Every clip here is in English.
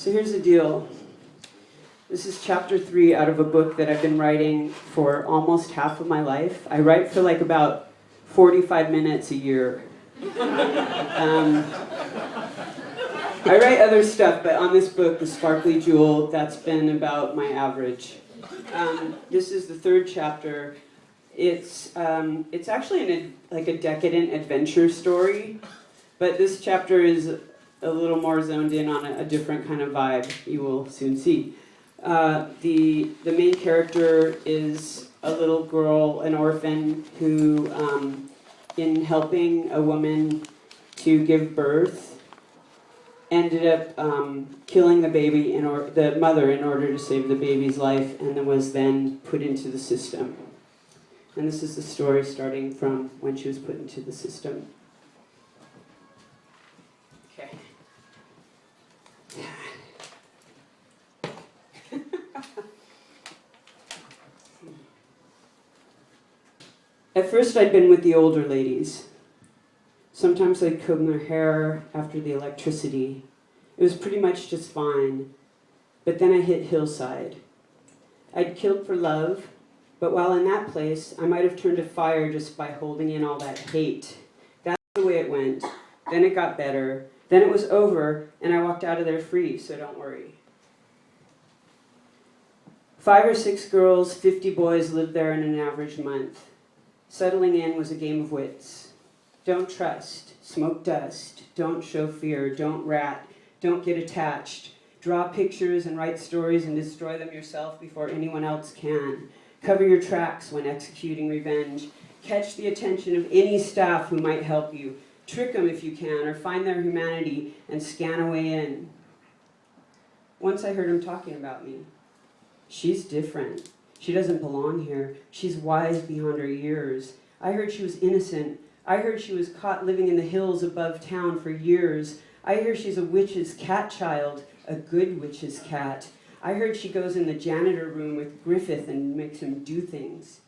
So here's the deal. This is chapter 3 out of a book that I've been writing for almost half of my life. I write for like about 45 minutes a year. I write other stuff, but on this book, The Sparkely Jewel, that's been about my average. This is the 3rd chapter. It's actually like a decadent adventure story, but this chapter is a little more zoned in on a different kind of vibe. You will soon see. The main character is a little girl, an orphan, who, in helping a woman to give birth, ended up killing the baby, the mother, in order to save the baby's life, and then was then put into the system. And this is the story starting from when she was put into the system. Okay. At first I'd been with the older ladies. Sometimes I'd comb their hair after the electricity. It was pretty much just fine. But then I hit Hillside. I'd killed for love, but while in that place, I might have turned to fire just by holding in all that hate. That's the way it went. Then it got better. Then it was over, and I walked out of there free, so don't worry. 5 or 6 girls, 50 boys lived there in an average month. Settling in was a game of wits. Don't trust, smoke dust, don't show fear, don't rat, don't get attached. Draw pictures and write stories and destroy them yourself before anyone else can. Cover your tracks when executing revenge. Catch the attention of any staff who might help you. Trick them if you can, or find their humanity and scan a way in. Once I heard him talking about me. She's different. She doesn't belong here. She's wise beyond her years. I heard she was innocent. I heard she was caught living in the hills above town for years. I hear she's a witch's cat child, a good witch's cat. I heard she goes in the janitor room with Griffith and makes him do things.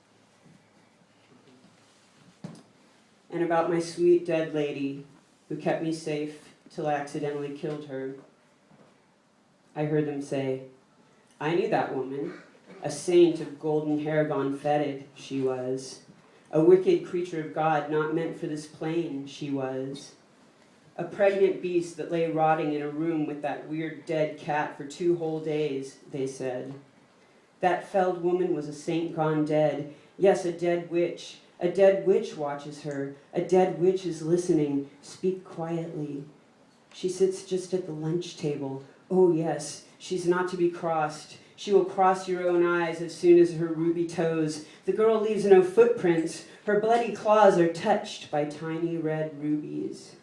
And about my sweet dead lady who kept me safe till I accidentally killed her. I heard them say, I knew that woman. A saint of golden hair gone fetid, she was. A wicked creature of God not meant for this plane, she was. A pregnant beast that lay rotting in a room with that weird dead cat for 2 whole days, they said. That felled woman was a saint gone dead. Yes, a dead witch. A dead witch watches her. A dead witch is listening. Speak quietly. She sits just at the lunch table. Oh yes, she's not to be crossed. She will cross your own eyes as soon as her ruby toes. The girl leaves no footprints. Her bloody claws are touched by tiny red rubies.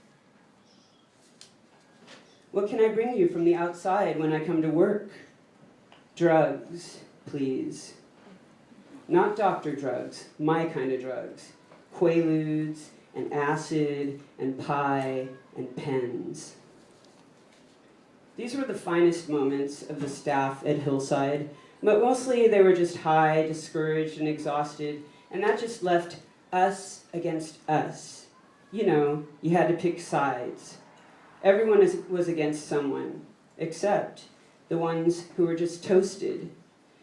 What can I bring you from the outside when I come to work? Drugs, please. Not doctor drugs, my kind of drugs. Quaaludes and acid and pie and pens. These were the finest moments of the staff at Hillside, but mostly they were just high, discouraged, and exhausted, and that just left us against us. You know, you had to pick sides. Everyone was against someone, except the ones who were just toasted,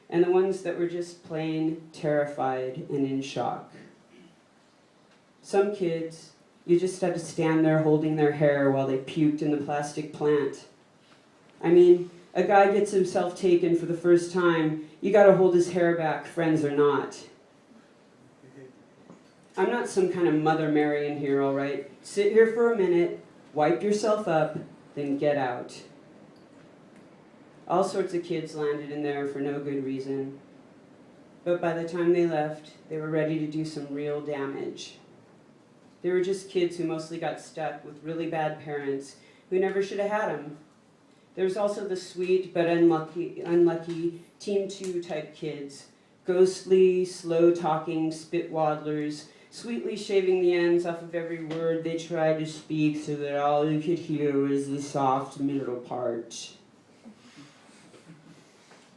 and the ones that were just plain terrified and in shock. Some kids, you just had to stand there holding their hair while they puked in the plastic plant. I mean, a guy gets himself taken for the first time, you gotta hold his hair back, friends or not. I'm not some kind of Mother Mary in here, all right? Sit here for a minute, wipe yourself up, then get out. All sorts of kids landed in there for no good reason. But by the time they left, they were ready to do some real damage. They were just kids who mostly got stuck with really bad parents who never should have had them. There was also the sweet but unlucky Team 2 type kids, ghostly, slow-talking spitwaddlers, sweetly shaving the ends off of every word they tried to speak so that all you could hear was the soft middle part.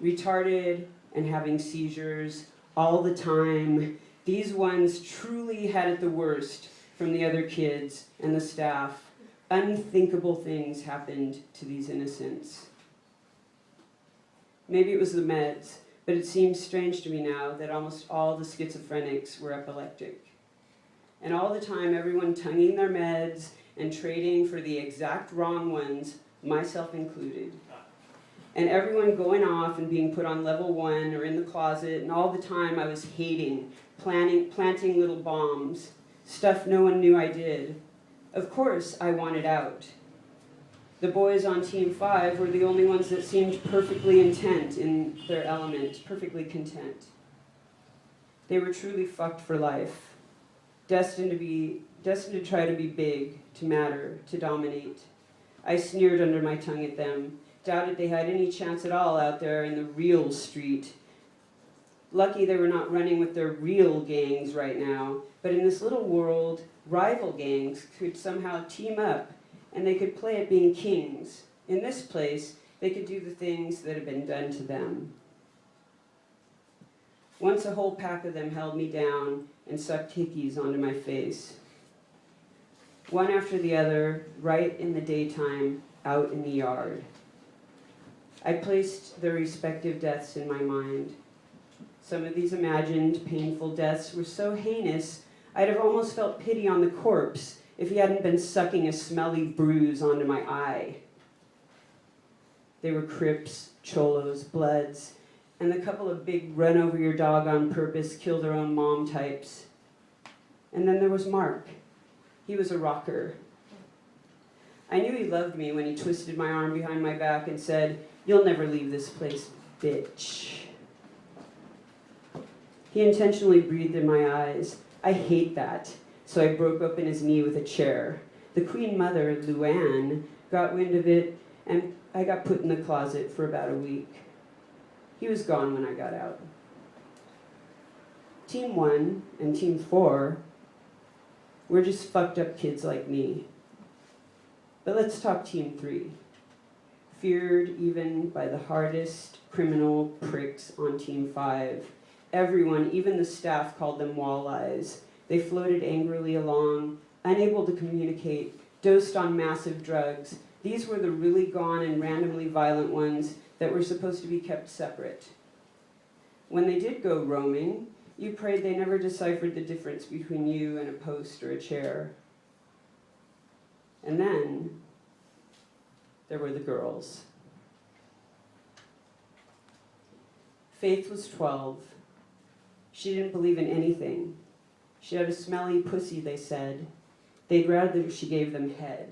Retarded and having seizures all the time, these ones truly had it the worst from the other kids and the staff. Unthinkable things happened to these innocents. Maybe it was the meds, but it seems strange to me now that almost all the schizophrenics were epileptic. And all the time, everyone tonguing their meds and trading for the exact wrong ones, myself included. And everyone going off and being put on level 1 or in the closet, and all the time I was hating, planting little bombs, stuff no one knew I did. Of course, I wanted out. The boys on Team 5 were the only ones that seemed perfectly intent in their element, perfectly content. They were truly fucked for life, destined to try to be big, to matter, to dominate. I sneered under my tongue at them, doubted they had any chance at all out there in the real street. Lucky they were not running with their real gangs right now, but in this little world, rival gangs could somehow team up, and they could play at being kings. In this place, they could do the things that had been done to them. Once a whole pack of them held me down and sucked hickeys onto my face. One after the other, right in the daytime, out in the yard. I placed their respective deaths in my mind. Some of these imagined, painful deaths were so heinous, I'd have almost felt pity on the corpse if he hadn't been sucking a smelly bruise onto my eye. They were Crips, Cholos, Bloods, and the couple of big run-over-your-dog-on-purpose, kill-their-own-mom types. And then there was Mark. He was a rocker. I knew he loved me when he twisted my arm behind my back and said, "You'll never leave this place, bitch." He intentionally breathed in my eyes. I hate that. So I broke open his knee with a chair. The Queen Mother, Luann, got wind of it, and I got put in the closet for about a week. He was gone when I got out. Team 1 and Team 4 were just fucked up kids like me. But let's talk Team 3. Feared even by the hardest criminal pricks on Team 5. Everyone, even the staff, called them walleyes. They floated angrily along, unable to communicate, dosed on massive drugs. These were the really gone and randomly violent ones that were supposed to be kept separate. When they did go roaming, you prayed they never deciphered the difference between you and a post or a chair. And then there were the girls. Faith was 12. She didn't believe in anything. She had a smelly pussy, they said. They'd rather she gave them head.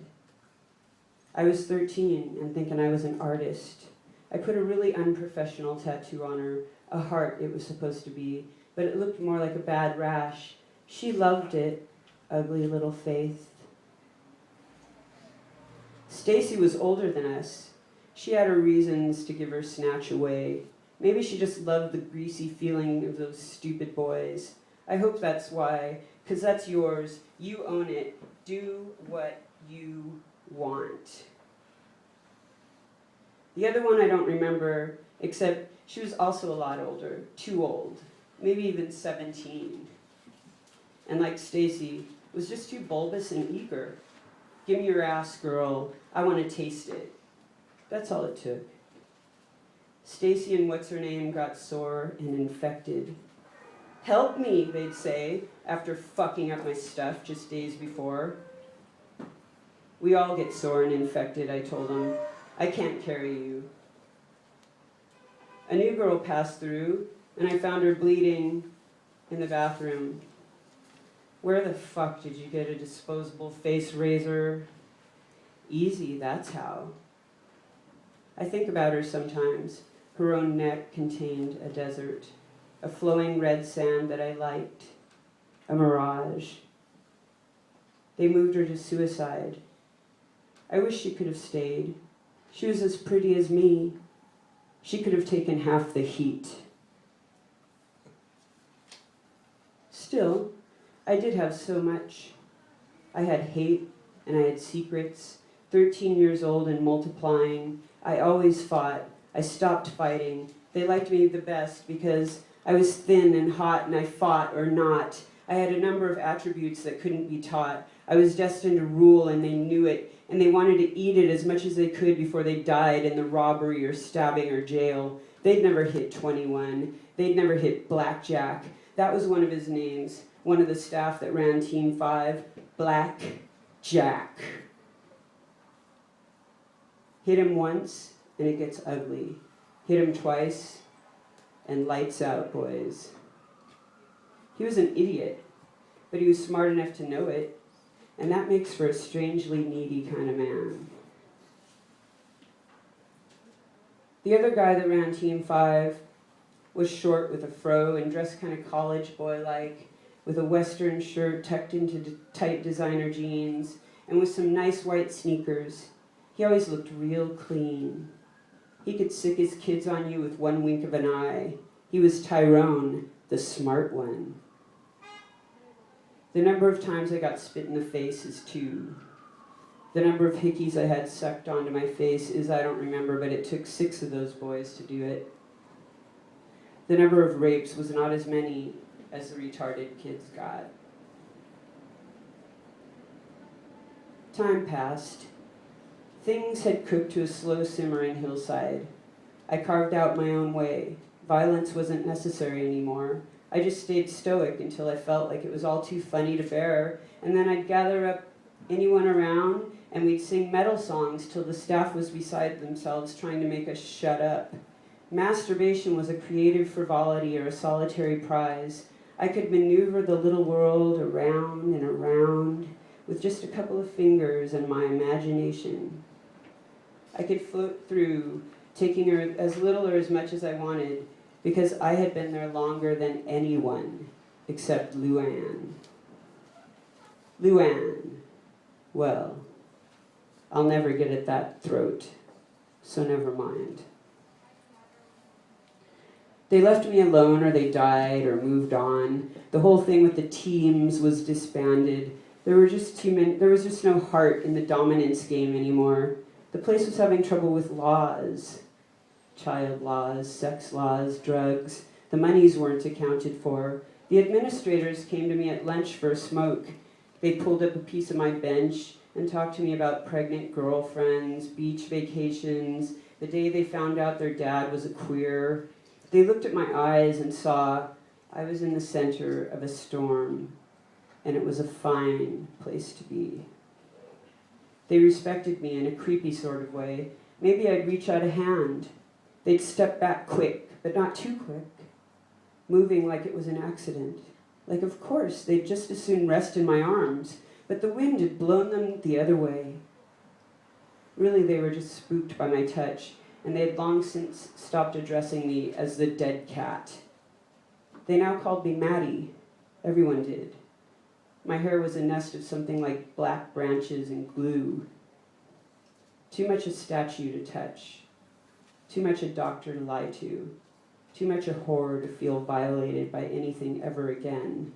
I was 13 and thinking I was an artist. I put a really unprofessional tattoo on her, a heart it was supposed to be, but it looked more like a bad rash. She loved it, ugly little Faith. Stacy was older than us. She had her reasons to give her snatch away. Maybe she just loved the greasy feeling of those stupid boys. I hope that's why, because that's yours. You own it. Do what you want. The other one I don't remember, except she was also a lot older, too old, maybe even 17. And like Stacy, was just too bulbous and eager. Give me your ass, girl. I want to taste it. That's all it took. Stacy and what's-her-name got sore and infected. Help me, they'd say, after fucking up my stuff just days before. We all get sore and infected, I told them. I can't carry you. A new girl passed through, and I found her bleeding in the bathroom. Where the fuck did you get a disposable face razor? Easy, that's how. I think about her sometimes. Her own neck contained a desert, a flowing red sand that I liked, a mirage. They moved her to suicide. I wish she could have stayed. She was as pretty as me. She could have taken half the heat. Still, I did have so much. I had hate and I had secrets. 13 years old and multiplying. I always fought. I stopped fighting. They liked me the best because I was thin and hot and I fought or not. I had a number of attributes that couldn't be taught. I was destined to rule and they knew it, and they wanted to eat it as much as they could before they died in the robbery or stabbing or jail. They'd never hit 21. They'd never hit Blackjack. That was one of his names. One of the staff that ran Team 5, Black Jack. Hit him once, and it gets ugly. Hit him twice, and lights out, boys. He was an idiot, but he was smart enough to know it, and that makes for a strangely needy kind of man. The other guy that ran Team 5 was short with a fro and dressed kind of college boy-like, with a western shirt tucked into tight designer jeans, and with some nice white sneakers. He always looked real clean. He could sick his kids on you with one wink of an eye. He was Tyrone, the smart one. The number of times I got spit in the face is 2. The number of hickeys I had sucked onto my face is I don't remember, but it took 6 of those boys to do it. The number of rapes was not as many as the retarded kids got. Time passed. Things had cooked to a slow simmer in Hillside. I carved out my own way. Violence wasn't necessary anymore. I just stayed stoic until I felt like it was all too funny to bear, and then I'd gather up anyone around and we'd sing metal songs till the staff was beside themselves trying to make us shut up. Masturbation was a creative frivolity or a solitary prize. I could maneuver the little world around and around with just a couple of fingers and my imagination. I could float through, taking her as little or as much as I wanted, because I had been there longer than anyone except Luann. Luann, well, I'll never get at that throat, so never mind. They left me alone, or they died, or moved on. The whole thing with the teams was disbanded. There was just no heart in the dominance game anymore. The place was having trouble with laws. Child laws, sex laws, drugs. The monies weren't accounted for. The administrators came to me at lunch for a smoke. They pulled up a piece of my bench and talked to me about pregnant girlfriends, beach vacations, the day they found out their dad was a queer. They looked at my eyes and saw I was in the center of a storm, and it was a fine place to be. They respected me in a creepy sort of way. Maybe I'd reach out a hand. They'd step back quick, but not too quick, moving like it was an accident. Like, of course, they'd just as soon rest in my arms, but the wind had blown them the other way. Really, they were just spooked by my touch, and they had long since stopped addressing me as the dead cat. They now called me Maddie. Everyone did. My hair was a nest of something like black branches and glue. Too much a statue to touch. Too much a doctor to lie to. Too much a horror to feel violated by anything ever again.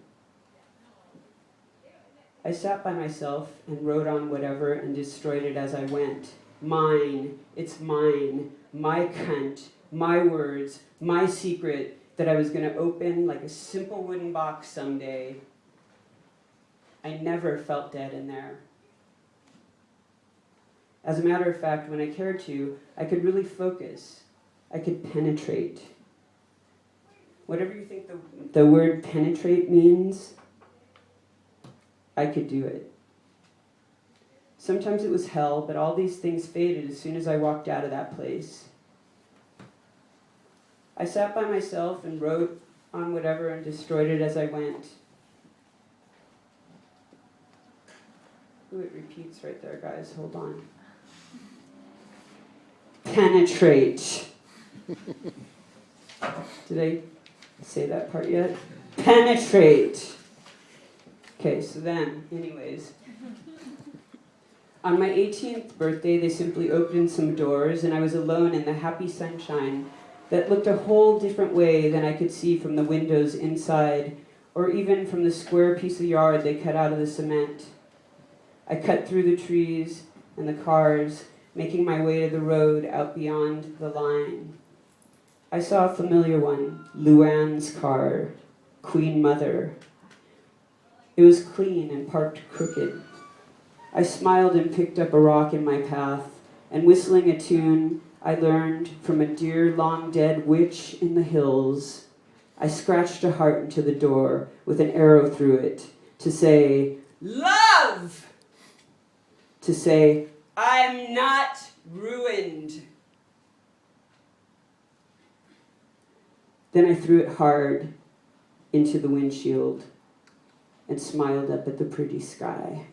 I sat by myself and wrote on whatever and destroyed it as I went. Mine, it's mine, my cunt, my words, my secret that I was going to open like a simple wooden box someday. I never felt dead in there. As a matter of fact, when I cared to, I could really focus. I could penetrate. Whatever you think the word penetrate means, I could do it. Sometimes it was hell, but all these things faded as soon as I walked out of that place. I sat by myself and wrote on whatever and destroyed it as I went. Ooh, it repeats right there, guys. Hold on. Penetrate. Did I say that part yet? Penetrate. Okay, so then, anyways. On my 18th birthday, they simply opened some doors, and I was alone in the happy sunshine that looked a whole different way than I could see from the windows inside, or even from the square piece of yard they cut out of the cement. I cut through the trees and the cars, making my way to the road out beyond the line. I saw a familiar one, Luann's car, Queen Mother. It was clean and parked crooked. I smiled and picked up a rock in my path, and whistling a tune, I learned from a dear long-dead witch in the hills. I scratched a heart into the door with an arrow through it to say, love! To say, I'm not ruined. Then I threw it hard into the windshield and smiled up at the pretty sky.